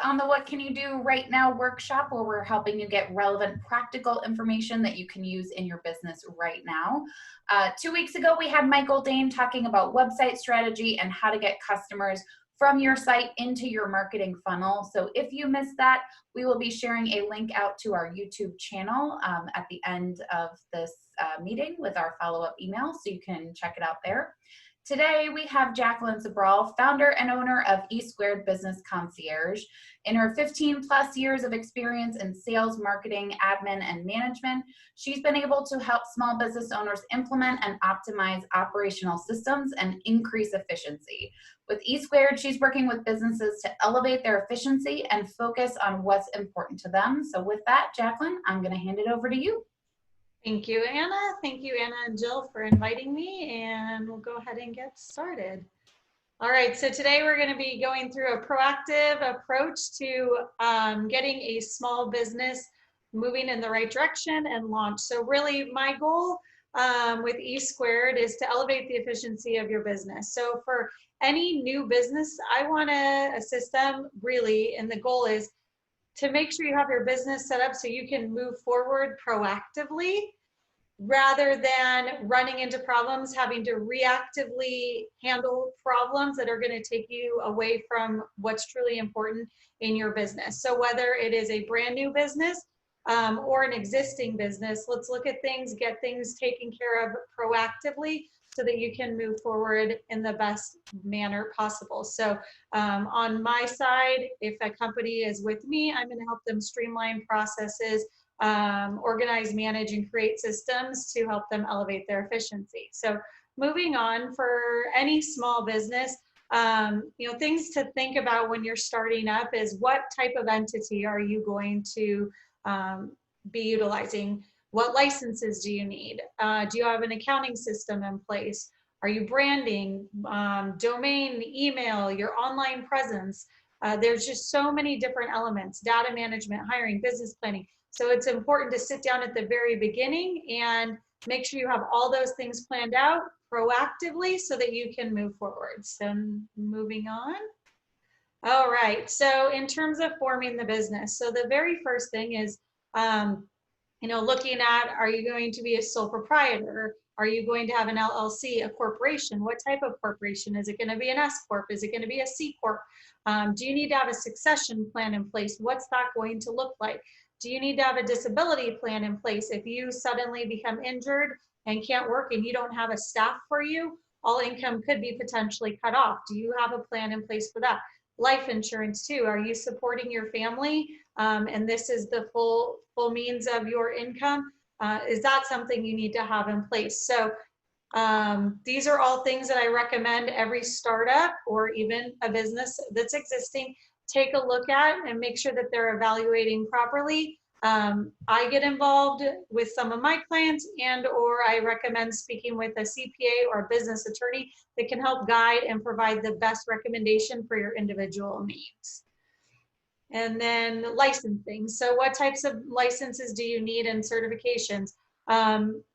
on the What Can You Do Right Now workshop, where we're helping you get relevant, practical information that you can use in your business right now. 2 weeks ago, we had Michael Dane talking about website strategy and how to get customers from your site into your marketing funnel. So if you missed that, we will be sharing a link out to our YouTube channel at the end of this meeting with our follow-up email, so you can check it out there. Today, we have Jacqueline Zabral, founder and owner of Esquared Business Concierge. In her 15 plus years of experience in sales, marketing, admin, and management, she's been able to help small business owners implement and optimize operational systems and increase efficiency. With Esquared, she's working with businesses to elevate their efficiency and focus on what's important to them. So with that, Jacqueline, I'm going to hand it over to you. Thank you, Anna. Thank you, Anna and Jill, for inviting me, and we'll go ahead and get started. All right, so today we're going to be going through a proactive approach to getting a small business moving in the right direction and launch. So really my goal with Esquared is to elevate the efficiency of your business. So for any new business, I want to assist them really, and the goal is to make sure you have your business set up so you can move forward proactively rather than running into problems, having to reactively handle problems that are going to take you away from what's truly important in your business. So whether it is a brand new business or an existing business, let's look at things, get things taken care of proactively so that you can move forward in the best manner possible. So on my side, if a company is with me, I'm going to help them streamline processes, organize, manage, and create systems to help them elevate their efficiency. So moving on, for any small business, things to think about when you're starting up is what type of entity are you going to be utilizing? What licenses do you need? Do you have an accounting system in place? Are you branding, domain, email, your online presence? There's just so many different elements, data management, hiring, business planning. So it's important to sit down at the very beginning and make sure you have all those things planned out proactively so that you can move forward. So moving on. All right, so in terms of forming the business, so the very first thing is, looking at, are you going to be a sole proprietor? Are you going to have an LLC, a corporation? What type of corporation? Is it going to be an S Corp? Is it going to be a C Corp? Do you need to have a succession plan in place? What's that going to look like? Do you need to have a disability plan in place? If you suddenly become injured and can't work and you don't have a staff for you, all income could be potentially cut off. Do you have a plan in place for that? Life insurance too. Are you supporting your family? And this is the full means of your income. Is that something you need to have in place? So these are all things that I recommend every startup or even a business that's existing take a look at and make sure that they're evaluating properly. I get involved with some of my clients or I recommend speaking with a CPA or a business attorney that can help guide and provide the best recommendation for your individual needs. And then licensing. So what types of licenses do you need and certifications?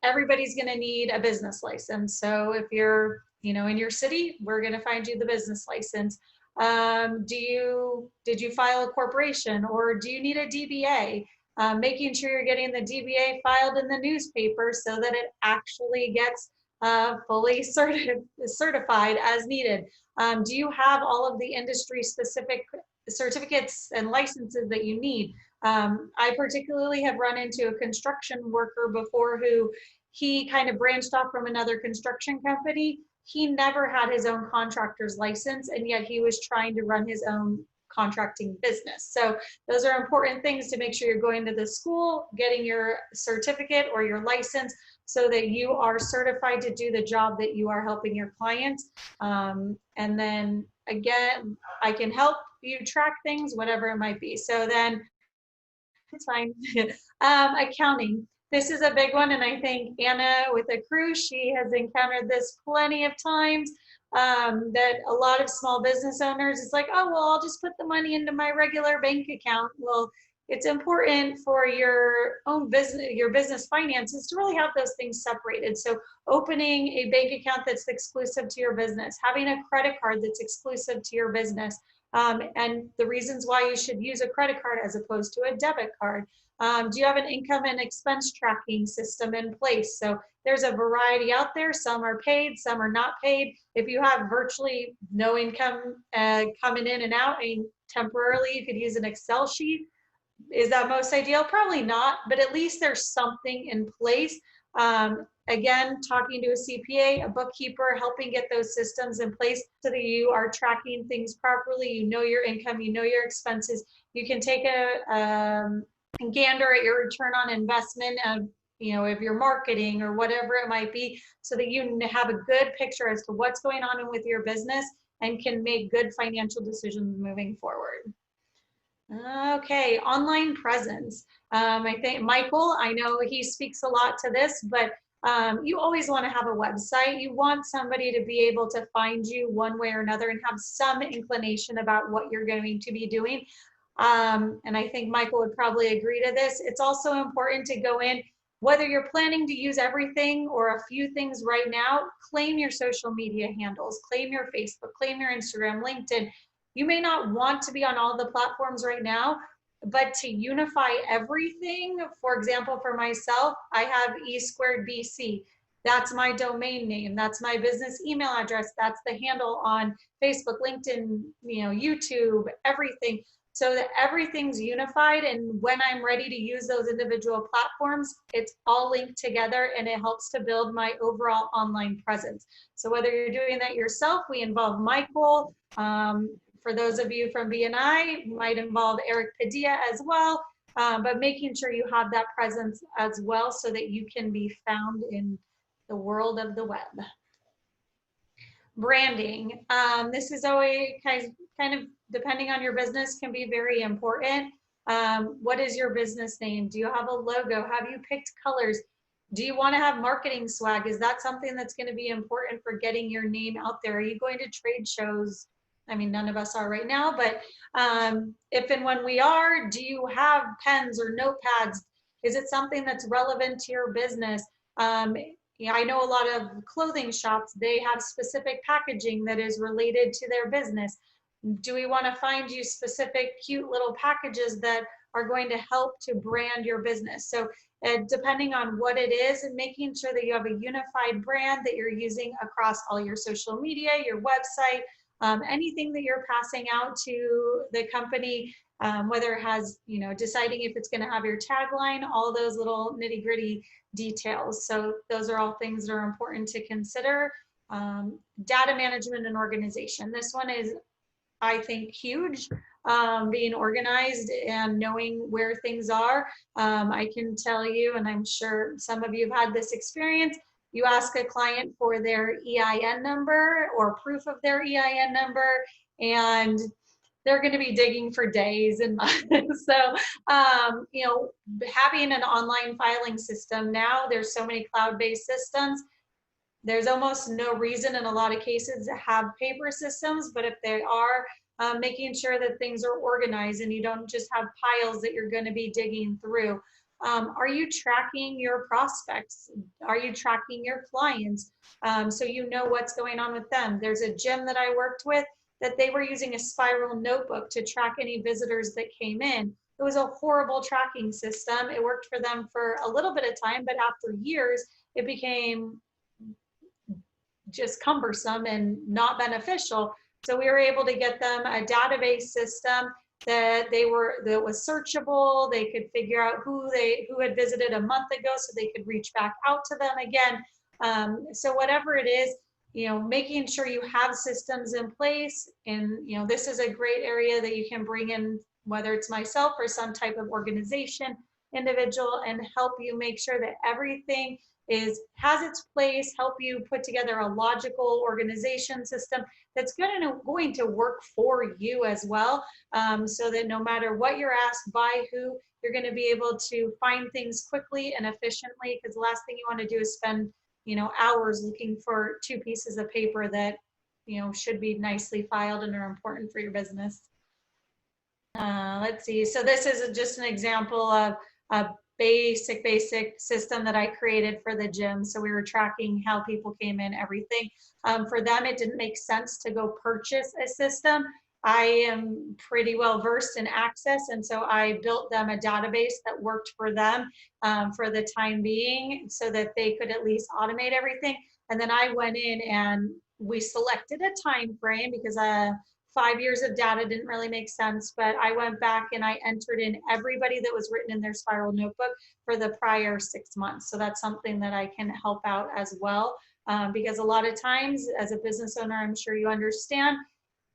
Everybody's going to need a business license. So if you're, in your city, we're going to find you the business license. Did you file a corporation or do you need a DBA? Making sure you're getting the DBA filed in the newspaper so that it actually gets fully certified as needed. Do you have all of the industry specific certificates and licenses that you need? I particularly have run into a construction worker before who he kind of branched off from another construction company. He never had his own contractor's license, and yet he was trying to run his own contracting business. So those are important things to make sure you're going to the school, getting your certificate or your license so that you are certified to do the job that you are helping your clients. And then again, I can help you track things, whatever it might be. So then it's fine. Accounting. This is a big one, and I think Anna with a crew, she has encountered this plenty of times, that a lot of small business owners, it's like, oh, well, I'll just put the money into my regular bank account. Well, it's important for your own business, your business finances, to really have those things separated. So opening a bank account that's exclusive to your business, having a credit card that's exclusive to your business, and the reasons why you should use a credit card as opposed to a debit card. Do you have an income and expense tracking system in place? So there's a variety out there. Some are paid, some are not paid. If you have virtually no income coming in and out, and temporarily you could use an Excel sheet. Is that most ideal? Probably not, but at least there's something in place. Again, talking to a CPA, a bookkeeper, helping get those systems in place so that you are tracking things properly. You know your income, you know your expenses. You can take a gander at your return on investment of, you know, if you're marketing or whatever it might be, so that you have a good picture as to what's going on with your business and can make good financial decisions moving forward. Okay, online presence. I think Michael, I know he speaks a lot to this, but you always want to have a website. You want somebody to be able to find you one way or another and have some inclination about what you're going to be doing. And I think Michael would probably agree to this. It's also important to go in, whether you're planning to use everything or a few things right now, claim your social media handles, claim your Facebook, claim your Instagram, LinkedIn. You may not want to be on all the platforms right now, but to unify everything, for example, for myself, I have Esquared BC. That's my domain name. That's my business email address. That's the handle on Facebook, LinkedIn, you know, YouTube, everything. So that everything's unified, and when I'm ready to use those individual platforms, it's all linked together and it helps to build my overall online presence. So whether you're doing that yourself, we involve Michael. For those of you from BNI, might involve Eric Padilla as well, but making sure you have that presence as well so that you can be found in the world of the web. Branding. This is always kind of depending on your business, can be very important. What is your business name? Do you have a logo? Have you picked colors? Do you want to have marketing swag? Is that something that's going to be important for getting your name out there? Are you going to trade shows? I mean, none of us are right now, but if and when we are, do you have pens or notepads? Is it something that's relevant to your business? Yeah, I know a lot of clothing shops, they have specific packaging that is related to their business. Do we want to find you specific cute little packages that are going to help to brand your business? So depending on what it is, and making sure that you have a unified brand that you're using across all your social media, your website, anything that you're passing out to the company, whether it has, you know, deciding if it's going to have your tagline, all those little nitty gritty details. So those are all things that are important to consider. Data management and organization. This one is, I think, huge. Being organized and knowing where things are. I can tell you, and I'm sure some of you have had this experience, you ask a client for their EIN number or proof of their EIN number, and they're going to be digging for days and months. So, you know, having an online filing system now, there's so many cloud-based systems. There's almost no reason in a lot of cases to have paper systems, but if they are, making sure that things are organized and you don't just have piles that you're going to be digging through. Are you tracking your prospects? Are you tracking your clients? So you know what's going on with them. There's a gym that I worked with that they were using a spiral notebook to track any visitors that came in. It was a horrible tracking system. It worked for them for a little bit of time, but after years, it became just cumbersome and not beneficial. So we were able to get them a database system that was searchable. They could figure out who had visited a month ago, so they could reach back out to them again. So whatever it is, you know, making sure you have systems in place, and you know, this is a great area that you can bring in, whether it's myself or some type of organization, individual, and help you make sure that everything has its place, help you put together a logical organization system that's going to work for you as well, so that no matter what you're asked by who, you're going to be able to find things quickly and efficiently, because the last thing you want to do is spend, you know, hours looking for 2 pieces of paper that, you know, should be nicely filed and are important for your business. Let's see. So this is just an example of a basic system that I created for the gym. So we were tracking how people came in, everything. For them, it didn't make sense to go purchase a system. I am pretty well versed in Access, and so I built them a database that worked for them for the time being so that they could at least automate everything. And then I went in and we selected a time frame because 5 years of data didn't really make sense, but I went back and I entered in everybody that was written in their spiral notebook for the prior 6 months. So that's something that I can help out as well. Because a lot of times as a business owner, I'm sure you understand,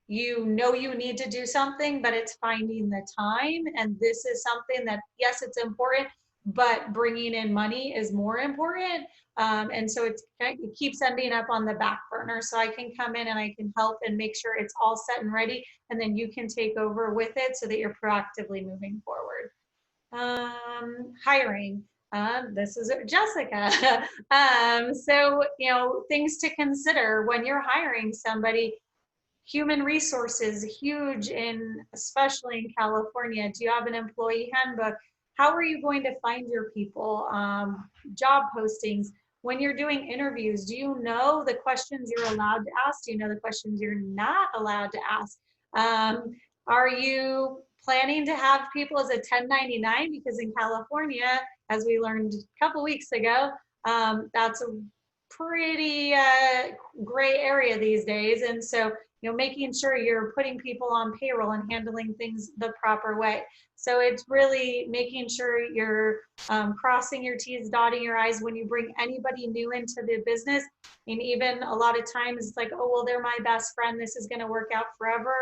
you know you need to do something, but it's finding the time. And this is something that, yes, it's important, but bringing in money is more important. And so it keeps ending up on the back burner. So I can come in and I can help and make sure it's all set and ready. And then you can take over with it so that you're proactively moving forward. Hiring. This is Jessica. So, things to consider when you're hiring somebody. Human resources, huge especially in California. Do you have an employee handbook? How are you going to find your people? Job postings. When you're doing interviews, do you know the questions you're allowed to ask? Do you know the questions you're not allowed to ask? Are you planning to have people as a 1099? Because in California, as we learned a couple weeks ago, that's a pretty gray area these days. And so, making sure you're putting people on payroll and handling things the proper way. So it's really making sure you're crossing your T's, dotting your I's when you bring anybody new into the business. And even a lot of times it's like, oh, well, they're my best friend. This is going to work out forever.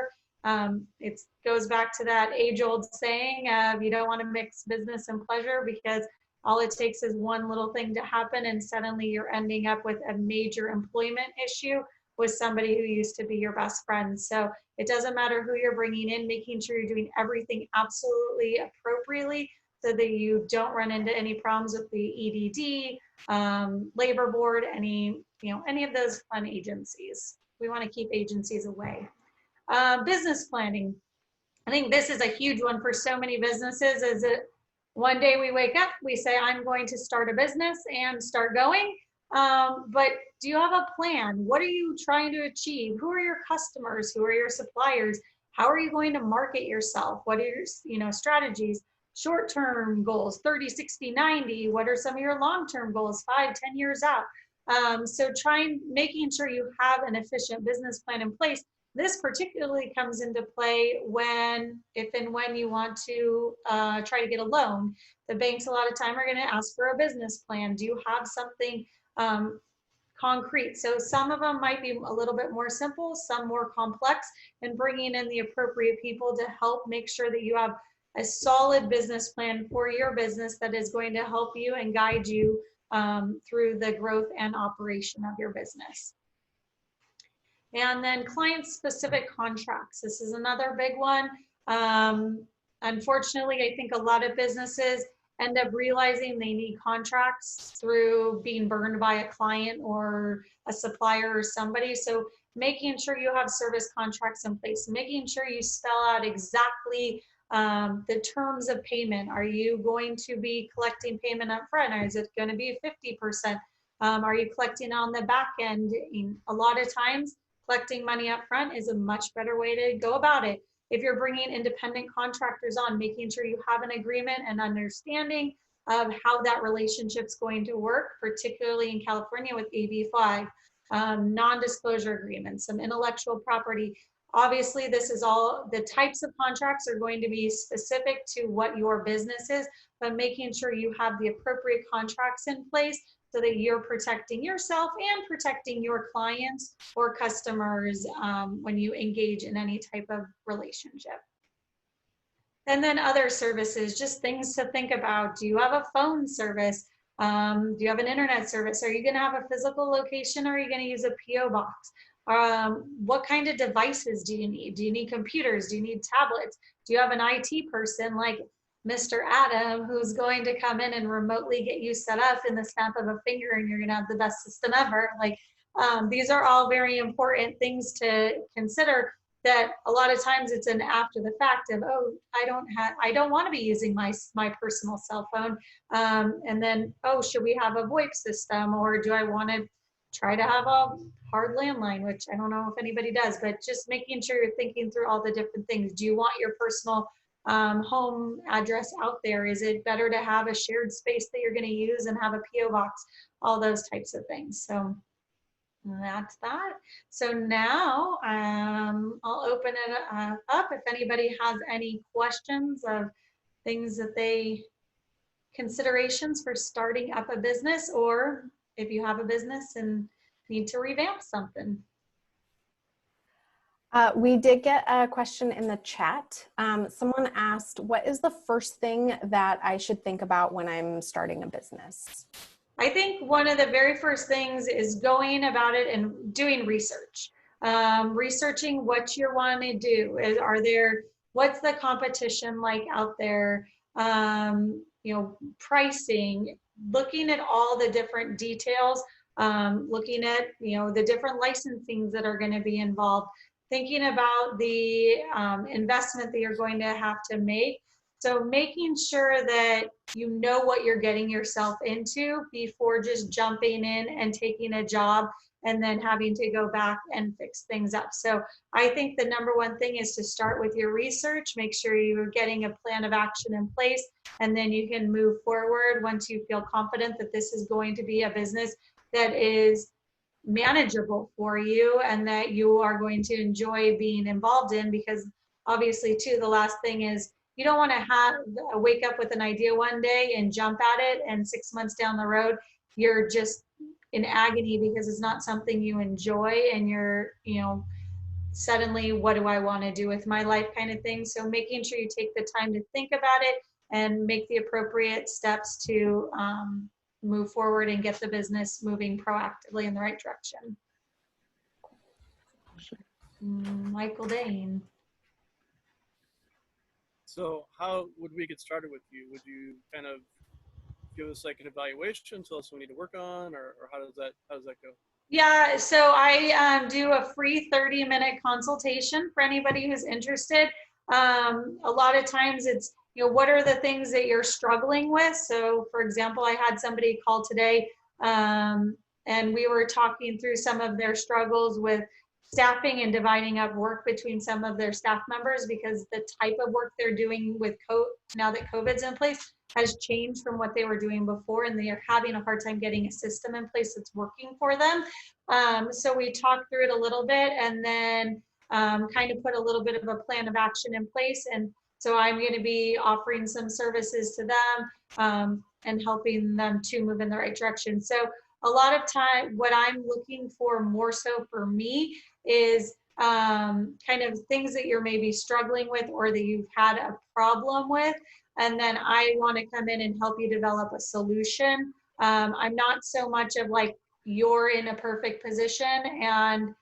It goes back to that age-old saying, you don't want to mix business and pleasure, because all it takes is one little thing to happen and suddenly you're ending up with a major employment issue with somebody who used to be your best friend. So it doesn't matter who you're bringing in, making sure you're doing everything absolutely appropriately so that you don't run into any problems with the EDD, labor board, any of those fun agencies. We want to keep agencies away. Business planning. I think this is a huge one for so many businesses. Is it one day we wake up, we say, I'm going to start a business and start going. But do you have a plan? What are you trying to achieve? Who are your customers? Who are your suppliers? How are you going to market yourself? What are your strategies? Short-term goals, 30, 60, 90. What are some of your long-term goals, 5, 10 years out? So making sure you have an efficient business plan in place. This particularly comes into play if and when you want to try to get a loan. The banks a lot of time are going to ask for a business plan. Do you have something concrete? So some of them might be a little bit more simple, some more complex, and bringing in the appropriate people to help make sure that you have a solid business plan for your business that is going to help you and guide you through the growth and operation of your business. And then client-specific contracts. This is another big one. Unfortunately, I think a lot of businesses end up realizing they need contracts through being burned by a client or a supplier or somebody. So making sure you have service contracts in place, making sure you spell out exactly the terms of payment. Are you going to be collecting payment up front, or is it going to be 50%? Are you collecting on the back end? A lot of times, collecting money up front is a much better way to go about it. If you're bringing independent contractors on, making sure you have an agreement and understanding of how that relationship's going to work, particularly in California with AB5, non-disclosure agreements, some intellectual property. Obviously, this is all, the types of contracts are going to be specific to what your business is, but making sure you have the appropriate contracts in place so that you're protecting yourself and protecting your clients or customers when you engage in any type of relationship. And then other services, just things to think about. Do you have a phone service? Do you have an internet service? Are you going to have a physical location, or are you going to use a PO box? What kind of devices do you need? Do you need computers? Do you need tablets? Do you have an IT person like Mr. Adam, who's going to come in and remotely get you set up in the snap of a finger, and you're going to have the best system ever? These are all very important things to consider, that a lot of times it's an after the fact of, oh, I don't want to be using my personal cell phone. And then, oh, should we have a VoIP system, or do I want to try to have a hard landline, which I don't know if anybody does, but just making sure you're thinking through all the different things. Do you want your personal home address out there? Is it better to have a shared space that you're going to use and have a PO box? All those types of things. So that's that. So now I'll open it up if anybody has any questions of things that they considerations for starting up a business, or if you have a business and need to revamp something. We did get a question in the chat. Someone asked, what is the first thing that I should think about when I'm starting a business? I think one of the very first things is going about it and doing research. Researching what you want to do. What's the competition like out there? Pricing, looking at all the different details, looking at, the different licensings that are going to be involved, thinking about the investment that you're going to have to make. So making sure that you know what you're getting yourself into before just jumping in and taking a job and then having to go back and fix things up. So I think the number one thing is to start with your research, make sure you're getting a plan of action in place, and then you can move forward once you feel confident that this is going to be a business that is manageable for you and that you are going to enjoy being involved in. Because obviously too, the last thing is you don't want to wake up with an idea one day and jump at it, and 6 months down the road you're just in agony because it's not something you enjoy, and you're suddenly, what do I want to do with my life kind of thing. So making sure you take the time to think about it and make the appropriate steps to move forward and get the business moving proactively in the right direction. Michael Dane. So how would we get started with you? Would you kind of give us like an evaluation, tell us what we need to work on, or how does that go? Yeah, so I do a free 30-minute consultation for anybody who's interested. A lot of times it's, what are the things that you're struggling with? So for example, I had somebody call today and we were talking through some of their struggles with staffing and dividing up work between some of their staff members, because the type of work they're doing with now that COVID's in place has changed from what they were doing before, and they are having a hard time getting a system in place that's working for them. So we talked through it a little bit, and then kind of put a little bit of a plan of action in place. And so I'm going to be offering some services to them and helping them to move in the right direction. So a lot of time, what I'm looking for more so for me is kind of things that you're maybe struggling with or that you've had a problem with. And then I want to come in and help you develop a solution. I'm not so much of like, you're in a perfect position and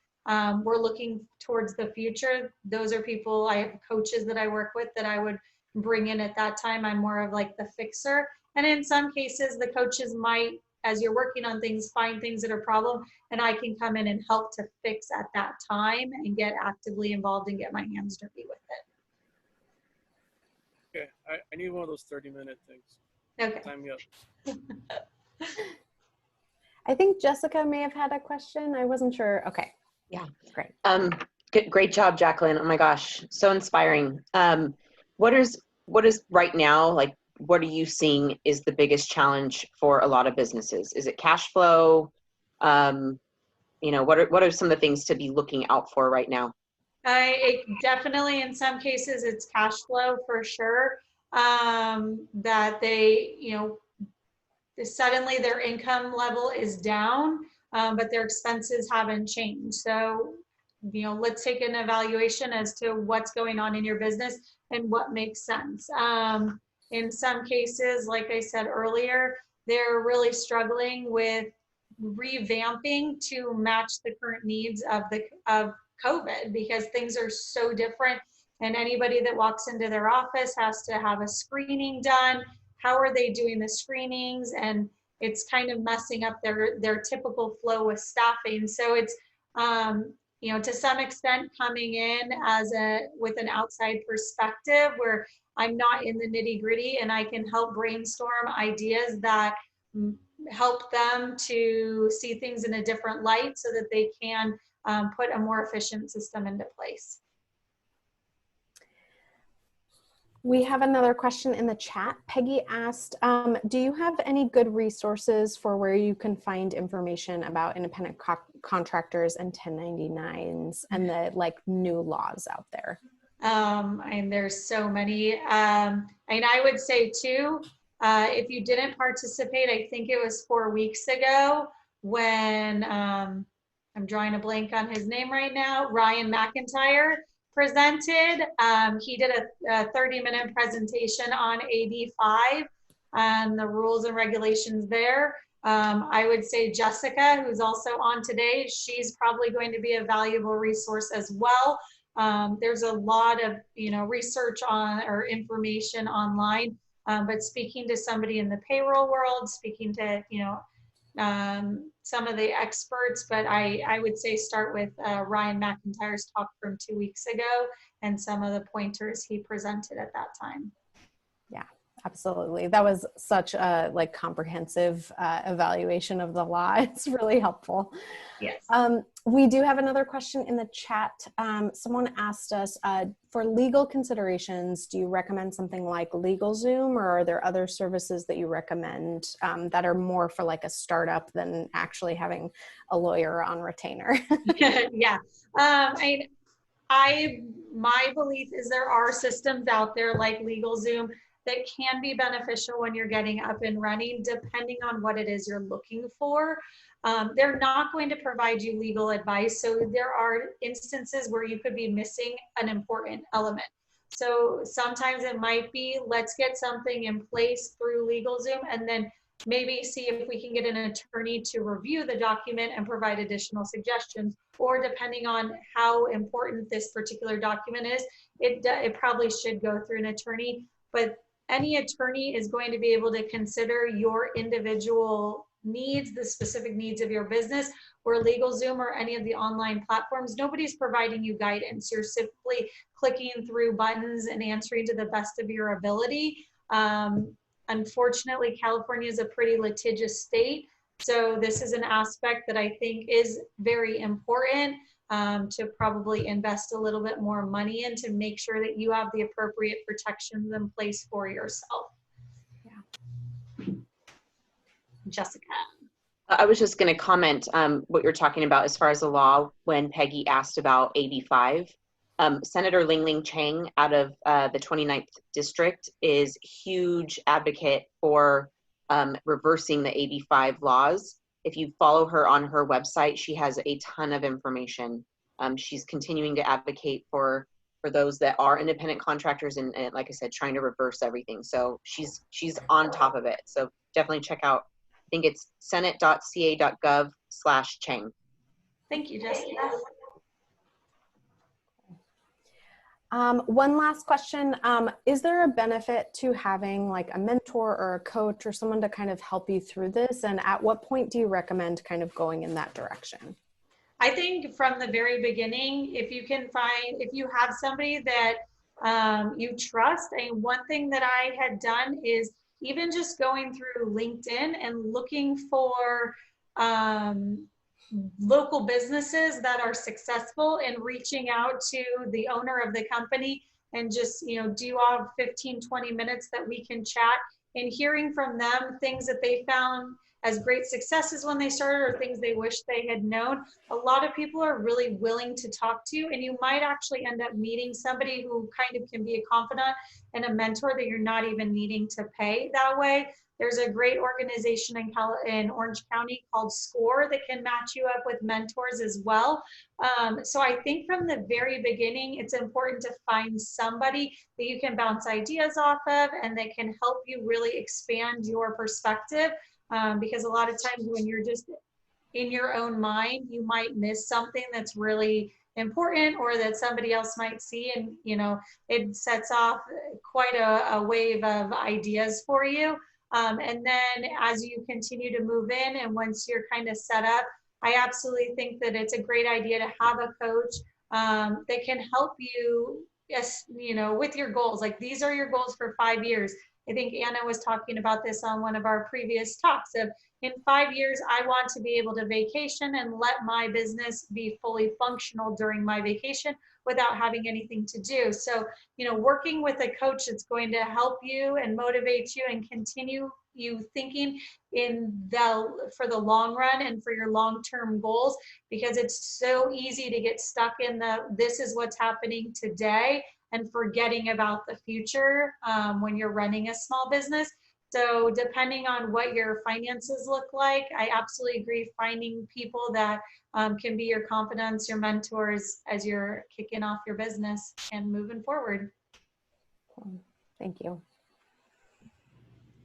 we're looking towards the future. Those are people, I have coaches that I work with that I would bring in at that time. I'm more of like the fixer. And in some cases, the coaches might, as you're working on things, find things that are a problem, and I can come in and help to fix at that time and get actively involved and get my hands dirty with it. Okay, I need one of those 30-minute things. Okay. Time me up. I think Jessica may have had a question. I wasn't sure. Okay. Yeah. Great. Great job, Jacqueline. Oh my gosh, so inspiring. What is right now, like, what are you seeing is the biggest challenge for a lot of businesses? Is it cash flow? What are some of the things to be looking out for right now? Definitely, in some cases, it's cash flow for sure. That they, suddenly their income level is down, but their expenses haven't changed. So, let's take an evaluation as to what's going on in your business and what makes sense. In some cases, like I said earlier, they're really struggling with revamping to match the current needs of COVID, because things are so different, and anybody that walks into their office has to have a screening done. How are they doing the screenings? And it's kind of messing up their typical flow with staffing. So it's to some extent coming in with an outside perspective where I'm not in the nitty gritty and I can help brainstorm ideas that help them to see things in a different light so that they can put a more efficient system into place. We have another question in the chat. Peggy asked, do you have any good resources for where you can find information about independent contractors and 1099s and the like new laws out there? And there's so many. And I would say too, if you didn't participate, I think it was 4 weeks ago when, I'm drawing a blank on his name right now, Ryan McIntyre presented. He did a 30-minute presentation on AB5 and the rules and regulations there. I would say Jessica, who's also on today, she's probably going to be a valuable resource as well. There's a lot of, research on or information online, but speaking to somebody in the payroll world, speaking to, some of the experts, but I would say start with Ryan McIntyre's talk from 2 weeks ago and some of the pointers he presented at that time. Yeah, absolutely. That was such a comprehensive evaluation of the law. It's really helpful. Yes. We do have another question in the chat. Someone asked us, for legal considerations, do you recommend something like LegalZoom, or are there other services that you recommend that are more for like a startup than actually having a lawyer on retainer? Yeah. My belief is there are systems out there like LegalZoom that can be beneficial when you're getting up and running, depending on what it is you're looking for. They're not going to provide you legal advice. So there are instances where you could be missing an important element. So sometimes it might be, let's get something in place through LegalZoom and then maybe see if we can get an attorney to review the document and provide additional suggestions, or depending on how important this particular document is, it probably should go through an attorney. But any attorney is going to be able to consider your individual needs, the specific needs of your business. Where LegalZoom or any of the online platforms, nobody's providing you guidance. You're simply clicking through buttons and answering to the best of your ability. Unfortunately, California is a pretty litigious state. So this is an aspect that I think is very important to probably invest a little bit more money in to make sure that you have the appropriate protections in place for yourself. Yeah. Jessica. I was just going to comment what you're talking about as far as the law when Peggy asked about AB5. Senator Ling Chang out of the 29th district is huge advocate for reversing the AB5 laws. If you follow her on her website, she has a ton of information. She's continuing to advocate for those that are independent contractors and like I said, trying to reverse everything. So she's on top of it. So definitely check out, I think it's senate.ca.gov/Chang. Thank you, Jessica. One last question. Is there a benefit to having like a mentor or a coach or someone to kind of help you through this? And at what point do you recommend kind of going in that direction? I think from the very beginning, if you have somebody that you trust, and one thing that I had done is even just going through LinkedIn and looking for local businesses that are successful and reaching out to the owner of the company and just, do you have 15-20 minutes that we can chat, and hearing from them things that they found as great successes when they started or things they wish they had known. A lot of people are really willing to talk to you, and you might actually end up meeting somebody who kind of can be a confidant and a mentor that you're not even needing to pay that way. There's a great organization in Orange County called Esquared that can match you up with mentors as well. So I think from the very beginning, it's important to find somebody that you can bounce ideas off of and that can help you really expand your perspective. Because a lot of times when you're just in your own mind, you might miss something that's really important or that somebody else might see, and it sets off quite a wave of ideas for you. And then as you continue to move in and once you're kind of set up, I absolutely think that it's a great idea to have a coach that can help you, with your goals. Like, these are your goals for 5 years. I think Anna was talking about this on one of our previous talks of, in 5 years, I want to be able to vacation and let my business be fully functional during my vacation without having anything to do. So, you know, working with a coach that's going to help you and motivate you and continue you thinking for the long run and for your long-term goals, because it's so easy to get stuck in this is what's happening today and forgetting about the future when you're running a small business. So depending on what your finances look like, I absolutely agree finding people that can be your confidants, your mentors as you're kicking off your business and moving forward. Thank you.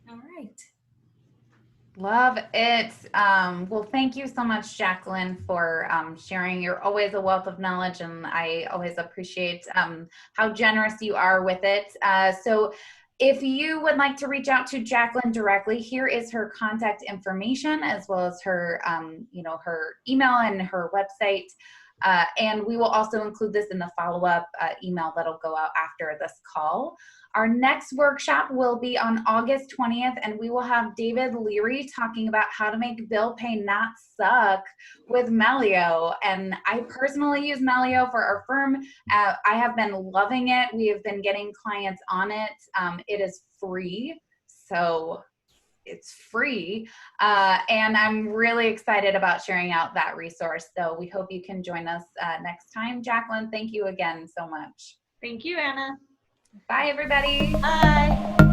All right. Love it. Well, thank you so much, Jacqueline, for sharing. You're always a wealth of knowledge, and I always appreciate how generous you are with it. So if you would like to reach out to Jacqueline directly, here is her contact information, as well as her, her email and her website. And we will also include this in the follow-up email that'll go out after this call. Our next workshop will be on August 20th, and we will have David Leary talking about how to make bill pay not suck with Melio. And I personally use Melio for our firm. I have been loving it. We have been getting clients on it. It is free, so it's free. And I'm really excited about sharing out that resource. So we hope you can join us next time. Jacqueline, thank you again so much. Thank you, Anna. Bye, everybody. Bye.